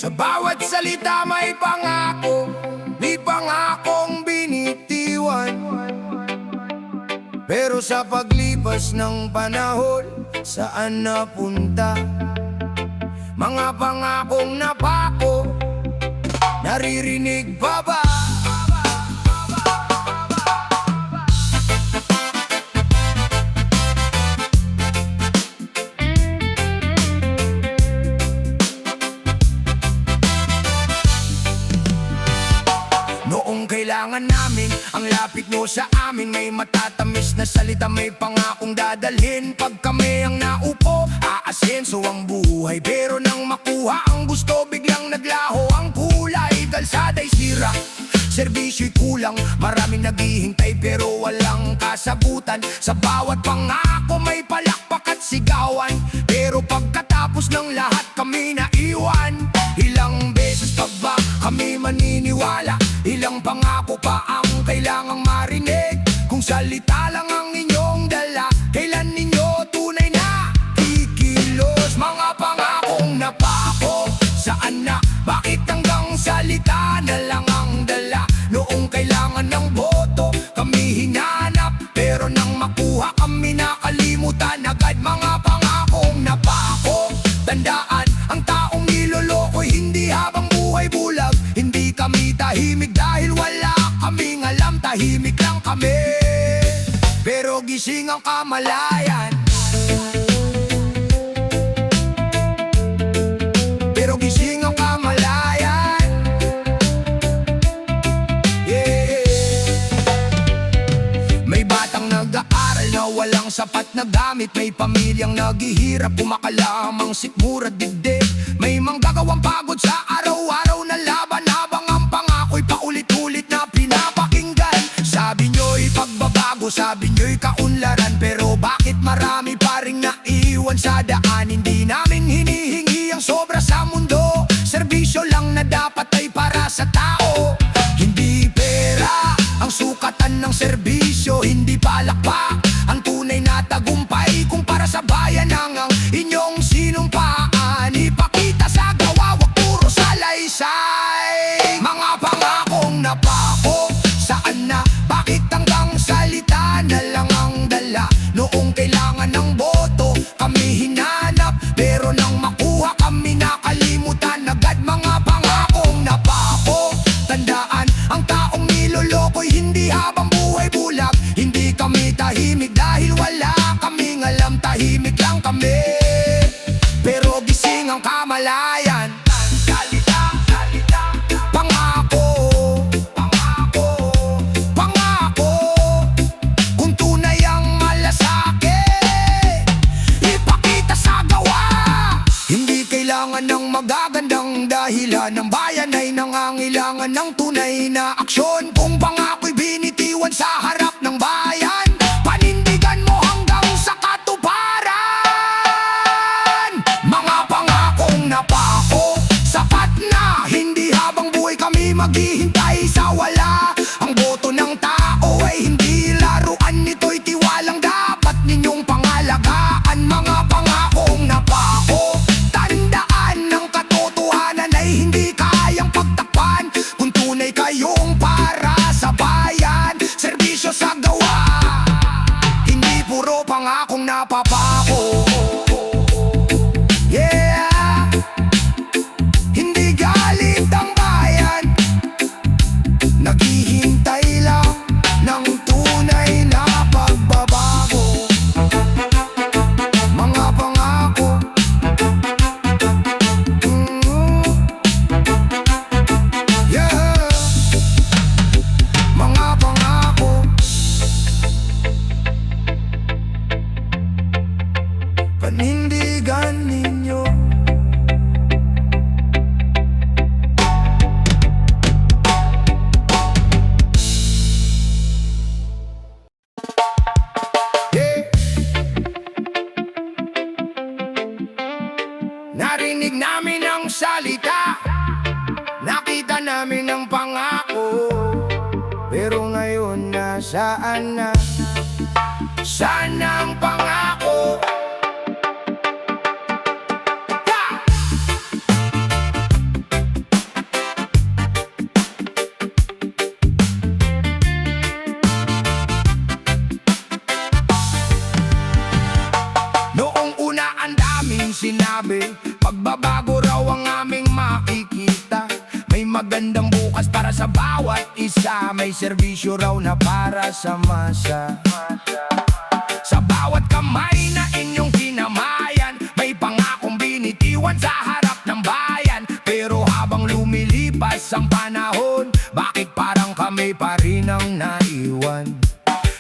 Sa bawat salita may pangako, di pangakong binitiwan. Pero sa paglipas ng panahon, saan napunta? Mga pangakong napako, naririnig pa ba? Noong kailangan namin ang lapit mo sa amin, may matatamis na salita, may pangakong dadalhin. Pag kami ang naupo, aasenso ang buhay. Pero nang makuha ang gusto, biglang naglaho ang kulay. Kalsada'y sira, serbisyo'y kulang, maraming naghihintay pero walang kasagutan. Sa bawat pangako may palakpak at sigawan, pero pagkatapos ng lahat kami naiwan. Ilang beses pa ba kami maniniwala? Ilang pangako pa ang kailangang marinig? Kung salita lang ang inyong dala, kailan ninyo tunay na kikilos? Mga pangakong napako, saan na? Bakit hanggang salita na lang ang dala? Noong kailangan ng boto, kami hinanap, pero nang makuha kami nakalimutan agad. Mga pangakong napako, tandaan, ang taong niloloko'y hindi habang buhay bulag. Hindi kami tahimik dahil wala kaming alam, tahimik lang kami, pero gising ang kamalayan. Pero gising ang kamalayan. Yeah. May batang nag-aaral na walang sapat na gamit, may pamilyang naghihirap, kumakalamang sikmura dibdib. May manggagawang pagod sa araw-araw na laban, habang ang pangako'y paulit-ulit na pinapakinggan. Sabi nyo'y pagbabago, sabi nyo'y kaunlaran, pero bakit marami pa ring naiwan sa daan? Hindi namin hinihingi ang sobra sa mundo, serbisyo lang na dapat ay para sa tao. Hindi pera ang sukatan ng serbisyo, hindi palakpak ang tunay na tagumpay. Kung para sa bayan ang inyong sinumpaan, ipakita sa gawa, wag puro salaysay. Mga pangakong napako, saan na? Bakit hanggang salita na lang ang dala? Noong kailangan ng boto, kami hinanap, pero nang makuha kami nakalimutan agad. Mga pangakong napako, tandaan, ang taong niloloko'y hindi habang buhay bulag. Hindi kami tahimik dahil wala kaming alam, tahimik lang kami, pero gising ang kamalayan. Salita, salita, pangako, pangako, pangako. Kung tunay ang malasakit, ipakita sa gawa. Hindi kailangan ng magagandang dahilan, ng bayan ay nangangailangan ng tunay na aksyon. Kung pangako'y binitiwan sa harap ng bayan, panindigan mo hanggang sa katuparan. Mga pangakong napako, sapat na, hindi habang buhay kami maghihintay sa wala. Ang boto ng tao ay hindi laruan, nito'y tiwalang dapat ninyong pangalagaan. Mga pangakong napako, tandaan, ng katotohanan ay hindi kayang pagtakpan. Kung tunay kayong para sa bayan, serbisyo sa gawa, hindi puro pangakong napapako. Yeah, hindi galit ang bayan, naghihintay lang ng tunay na pagbabago. Mga pangako, yeah, mga pangako, panindigan ninyo. Yeah. Narinig namin ang salita, nakita namin ang pangako, pero ngayon nasaan na? Saan ang pangako? Ha! aming sinabi, pagbabago raw ang aming makikita. May magandang bukas para sa bawat isa, may serbisyo raw na para sa masa. Sa bawat kamay na inyong kinamayan, may pangakong binitiwan sa harap ng bayan. Pero habang lumilipas ang panahon, bakit parang kami pa rin ang naiwan?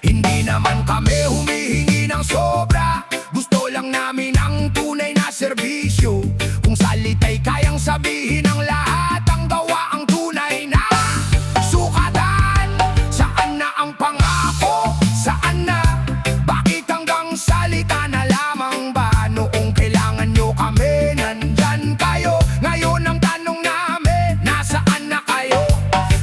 Hindi naman kami humihingi ng sobra, gusto lang namin ang tunay na serbisyo. Kung salita'y kayang sabihin ang lahat, ang gawa ang tunay na sukatan. Saan na ang pangako? Saan na? Bakit hanggang salita na lamang ba? Noong kailangan nyo kami, nandyan kayo. Ngayon ang tanong namin, nasaan na kayo?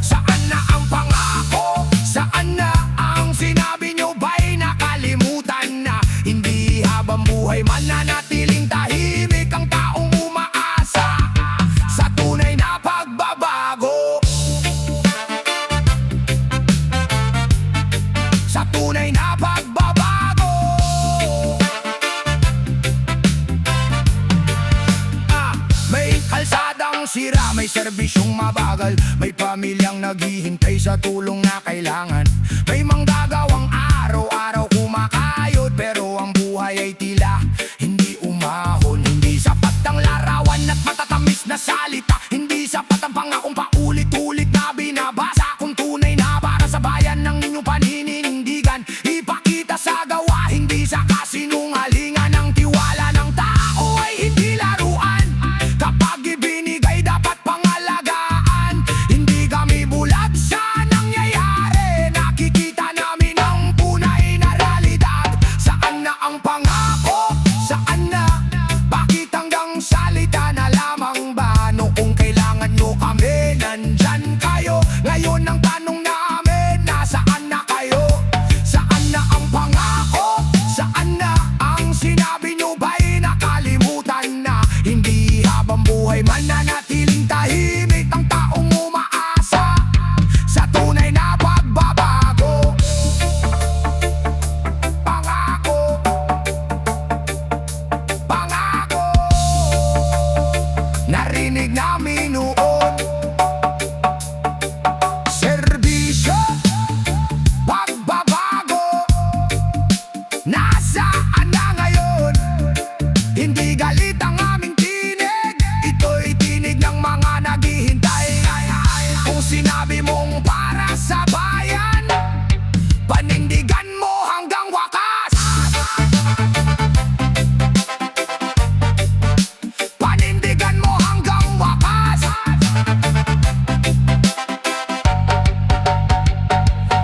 Saan na ang pangako? Saan na ang sinabi nyo ba'y nakalimutan na? Hindi habang buhay mananatiling tahimik ang taong umaasa sa tunay na pagbabago. Sa tunay na pagbabago. May kalsadang sira, may serbisyong mabagal, may pamilyang naghihintay sa tulong na kailangan. May manggagawang araw-araw kumakayod, pero ang buhay ay tila hindi umahon. Hindi sapat ang larawan at matatamis na salita, hindi sapat ang pangakong paulit-ulit na binabasa. Kung tunay na para sa bayan ng inyong paninindigan, ipakita sa gawa, hindi sa kasinungalingan. Ang tiwala ng tao ay hindi laruan, kapag ibinigay dapat pangalagaan. Hindi kami bulag sa nangyayari, nakikita namin ang tunay na realidad. Saan na ang pangako? Saan na? Bakit hanggang salita na lamang ba? Noong kailangan nyo kami, nandyan kayo. Ngayon ang tanong namin, nasaan na kayo? Saan na ang pangako? Saan na ang sinabi nyo ba'y nakalimutan na? Hindi habang buhay mananatiling tahimik ang taong umaasa sa tunay na pagbabago. Pangako, pangako, narinig namin noon. Serbisyo, pagbabago, nasaan na ngayon? Hindi galit ang aming tinig, ito'y tinig ng mga naghihintay. Kung sinabi mong para sa bayan, panindigan mo hanggang wakas. Panindigan mo hanggang wakas.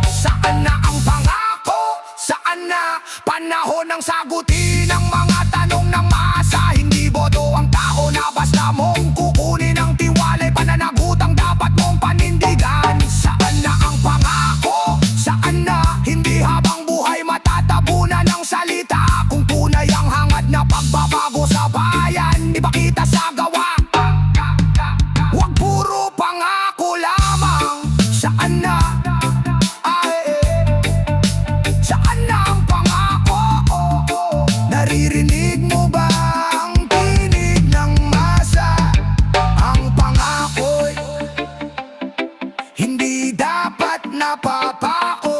Saan na ang pangako? Saan na? Panahon ng sagutin ang mga tanong ng masa. Hindi boto ang tao na basta mong kukunin ang tiwala'y pananagutang dapat mong panindigan. Saan na ang pangako? Saan na? Hindi habang buhay matatabunan ng salita. Kung tunay ang hangad na pagbabago sa bayan, ipakita sa gawa. Huwag puro pangako lamang. Saan na? Saan na ang pangako? Naririnig mo ba ang tinig ng masa? Ang pangako'y hindi dapat napapako.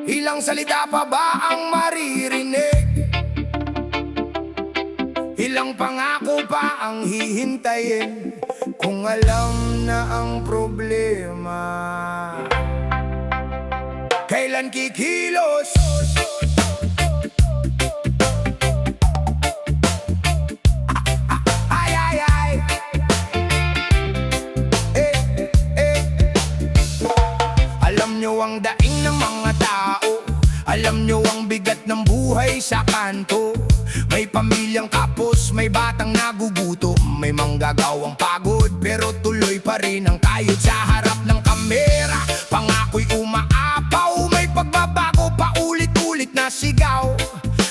Ilang salita pa ba ang maririnig? Ilang pangako pa ang hihintayin? Kung alam na ang problema, kailan kikilos? Ay, ay, ay. Alam nyo ang daing ng mga tao, alam nyo ang bigat ng buhay sa kanto. May pamilyang kapos, may batang nagugutom, may manggagawang pagod, pero tuloy pa rin ang kayod sa harap ng kamera. Pangako'y umaapaw, may pagbabago, paulit-ulit na sigaw,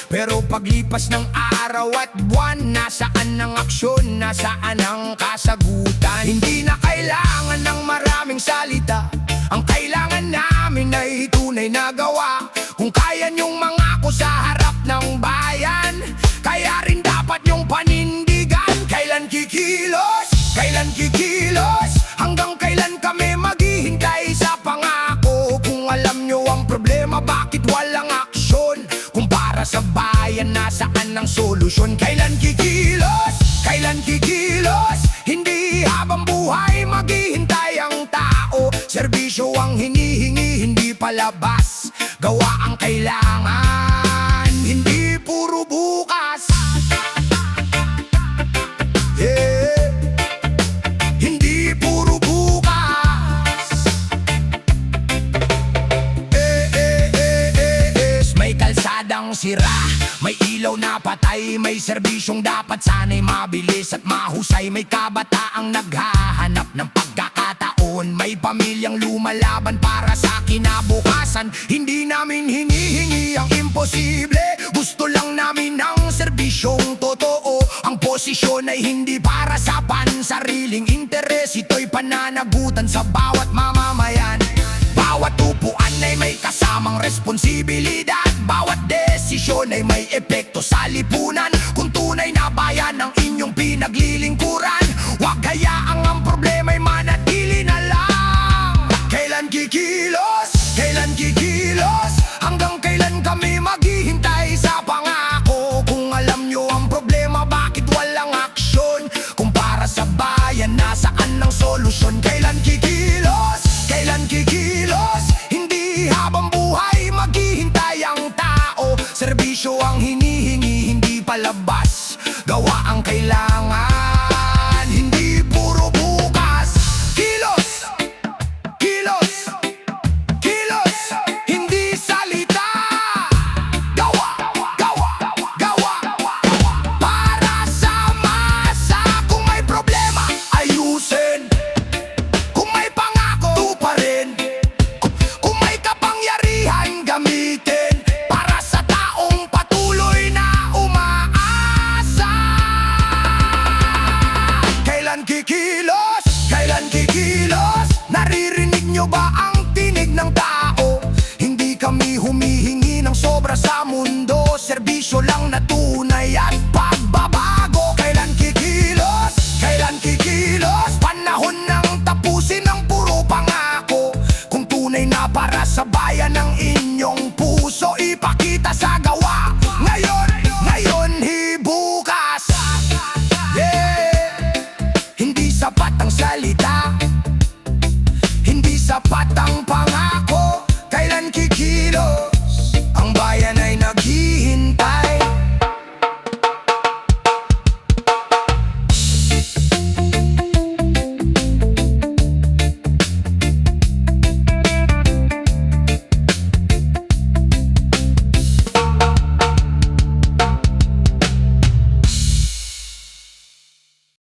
pero paglipas ng araw at buwan, nasaan ang aksyon, nasaan ang kasagutan? Hindi na kailangan ng maraming salita, ang kailangan namin ay tunay na gawa. Kung kaya niyong mangako sa harap ng bayan, kaya rin dapat niyong panindigan. Kailan kikilos? Kailan kikilos? Hanggang kailan kami maghihintay sa pangako? Kung alam niyo ang problema, bakit walang aksyon? Kung para sa bayan, nasaan ang solusyon? Kailan kikilos? Kailan kikilos? Hindi habang buhay maghihintay ang tao. Serbisyo ang hinihingi, hindi palabas. Gawa ang kailangan, hindi puro bukas. Yeah. Hindi puro bukas. May kalsadang sira, may ilaw na patay, may serbisyong dapat sana'y mabilis at mahusay. May kabataang naghahanap ng pagkakataon, may pamilyang lumalaban para sa kinabukasan. Hindi namin hinihingi ang imposible, gusto lang namin ng serbisyong totoo. Ang posisyon ay hindi para sa pansariling interes, ito'y pananagutan sa bawat mamamayan. Bawat upuan ay may kasamang responsibilidad, bawat desisyon ay may epekto sa lipunan. Kung tunay na bayan ang inyong pinaglilingkuran, huwag hayaang ang problema'y manatili na lang. Kailan kikilos? Kailan kikilos? Hanggang kailan kami maghihintay sa pangako? Kung alam nyo ang problema, bakit walang aksyon? Kung para sa bayan, nasaan ang solusyon? Kailan kikilos? Kailan kikilos? Hindi habang buhay maghihintay ang tao. Serbisyo ang hinihingi, hindi palabas. Gawa ang kailangan, hindi puro bukas. Kilos! Kilos! Kilos! Hindi salita. Gawa! Gawa! Gawa! Para sa masa. Kung may problema, ayusin. Kung may pangako, tuparin. Kung may kapangyarihan, gamitin. Para sa taong patuloy na umaasa. Kailan kikilos? Kailan kikilos? Naririnig nyo ba ang tinig ng tao? Hindi kami humihingi ng sobra sa mundo, serbisyo lang na tunay at pagbabago. Kailan kikilos? Kailan kikilos? Panahon ng tapusin ang puro pangako. Kung tunay na para sa bayan ang inyong puso, ipakita sa gawa. Ngayon, ngayon, hibukas. Yeah. Hindi sapat ang salita, hindi sapat ang